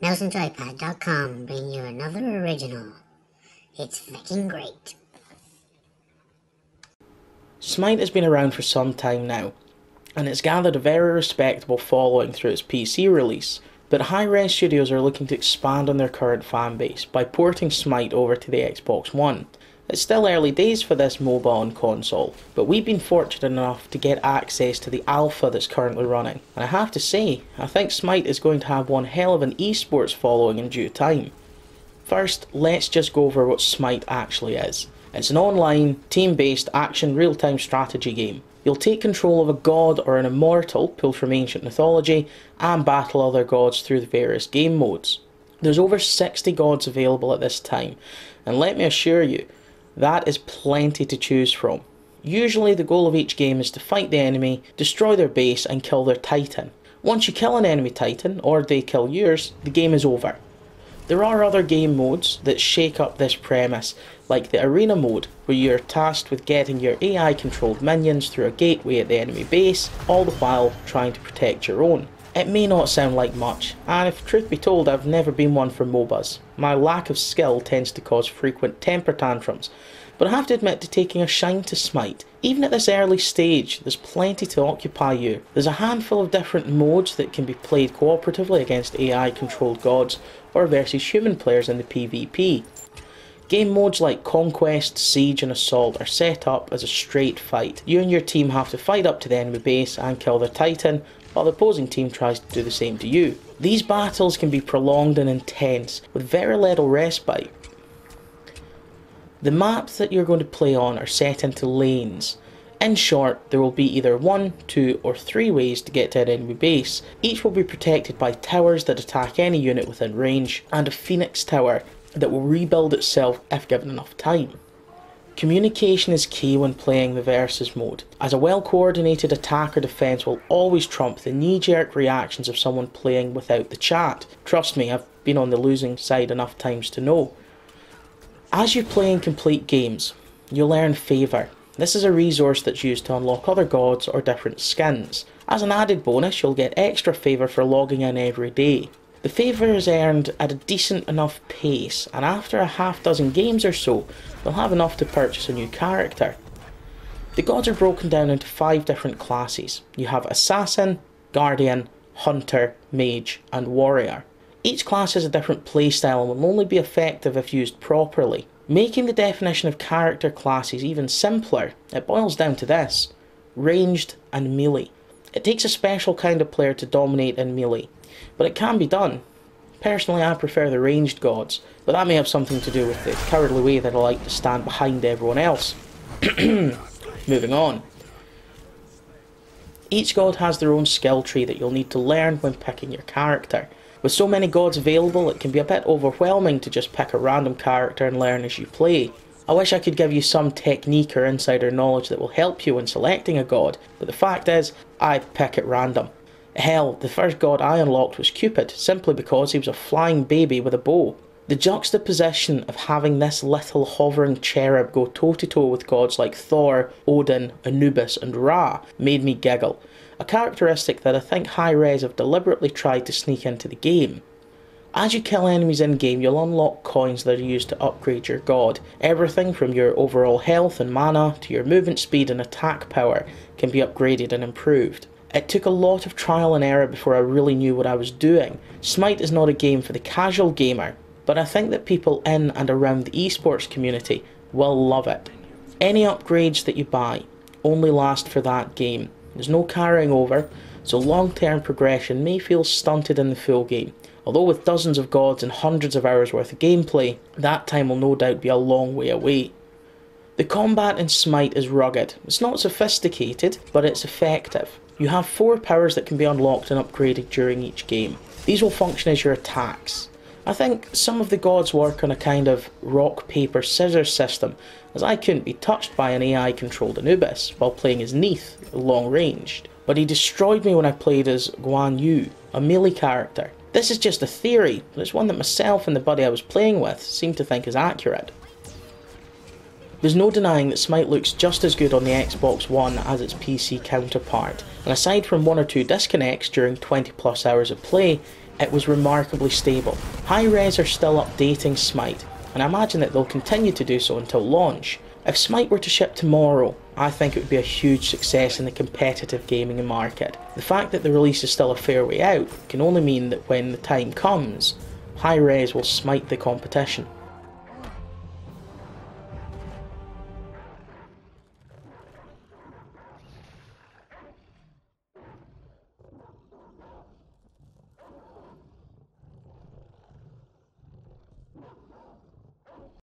Joypad.com bring you another original. It's fucking great. Smite has been around for some time now, and it's gathered a very respectable following through its PC release, but Hi-Res Studios are looking to expand on their current fanbase by porting Smite over to the Xbox One. It's still early days for this mobile and console, but we've been fortunate enough to get access to the alpha that's currently running, and I have to say, I think Smite is going to have one hell of an esports following in due time. First, let's just go over what Smite actually is. It's an online, team-based action real-time strategy game. You'll take control of a god or an immortal pulled from ancient mythology and battle other gods through the various game modes. There's over 60 gods available at this time, and let me assure you, that is plenty to choose from. Usually the goal of each game is to fight the enemy, destroy their base and kill their titan. Once you kill an enemy titan, or they kill yours, the game is over. There are other game modes that shake up this premise, like the arena mode, where you're tasked with getting your AI controlled minions through a gateway at the enemy base, all the while trying to protect your own. It may not sound like much, and if truth be told, I've never been one for MOBAs. My lack of skill tends to cause frequent temper tantrums, but I have to admit to taking a shine to Smite. Even at this early stage, there's plenty to occupy you. There's a handful of different modes that can be played cooperatively against AI controlled gods or versus human players in the PvP. Game modes like Conquest, Siege and Assault are set up as a straight fight. You and your team have to fight up to the enemy base and kill their titan, while the opposing team tries to do the same to you. These battles can be prolonged and intense, with very little respite. The maps that you're going to play on are set into lanes. In short, there will be either 1, 2 or 3 ways to get to an enemy base. Each will be protected by towers that attack any unit within range, and a phoenix tower that will rebuild itself if given enough time. Communication is key when playing the versus mode, as a well-coordinated attack or defence will always trump the knee-jerk reactions of someone playing without the chat. Trust me, I've been on the losing side enough times to know. As you play and complete games, you'll earn favour. This is a resource that's used to unlock other gods or different skins. As an added bonus, you'll get extra favour for logging in every day. The favour is earned at a decent enough pace, and after a half dozen games or so, you'll have enough to purchase a new character. The gods are broken down into 5 different classes. You have Assassin, Guardian, Hunter, Mage and Warrior. Each class has a different playstyle and will only be effective if used properly. Making the definition of character classes even simpler, it boils down to this: ranged and melee. It takes a special kind of player to dominate in melee, but it can be done. Personally, I prefer the ranged gods, but that may have something to do with the cowardly way that I like to stand behind everyone else. Moving on. Each god has their own skill tree that you'll need to learn when picking your character. With so many gods available, it can be a bit overwhelming to just pick a random character and learn as you play. I wish I could give you some technique or insider knowledge that will help you when selecting a god, but the fact is, I pick at random. Hell, the first god I unlocked was Cupid, simply because he was a flying baby with a bow. The juxtaposition of having this little hovering cherub go toe-to-toe with gods like Thor, Odin, Anubis and Ra made me giggle, a characteristic that I think Hi-Res have deliberately tried to sneak into the game. As you kill enemies in-game, you'll unlock coins that are used to upgrade your god. Everything from your overall health and mana to your movement speed and attack power can be upgraded and improved. It took a lot of trial and error before I really knew what I was doing. Smite is not a game for the casual gamer, but I think that people in and around the esports community will love it. Any upgrades that you buy only last for that game. There's no carrying over, so long-term progression may feel stunted in the full game. Although with dozens of gods and hundreds of hours worth of gameplay, that time will no doubt be a long way away. The combat in Smite is rugged. It's not sophisticated, but it's effective. You have 4 powers that can be unlocked and upgraded during each game. These will function as your attacks. I think some of the gods work on a kind of rock, paper, scissors system, as I couldn't be touched by an AI controlled Anubis while playing as Neith, long ranged. But he destroyed me when I played as Guan Yu, a melee character. This is just a theory, but it's one that myself and the buddy I was playing with seem to think is accurate. There's no denying that Smite looks just as good on the Xbox One as its PC counterpart, and aside from 1 or 2 disconnects during 20 plus hours of play, it was remarkably stable. Hi-Rez are still updating Smite, and I imagine that they'll continue to do so until launch. If Smite were to ship tomorrow, I think it would be a huge success in the competitive gaming market. The fact that the release is still a fair way out can only mean that when the time comes, Hi-Rez will smite the competition.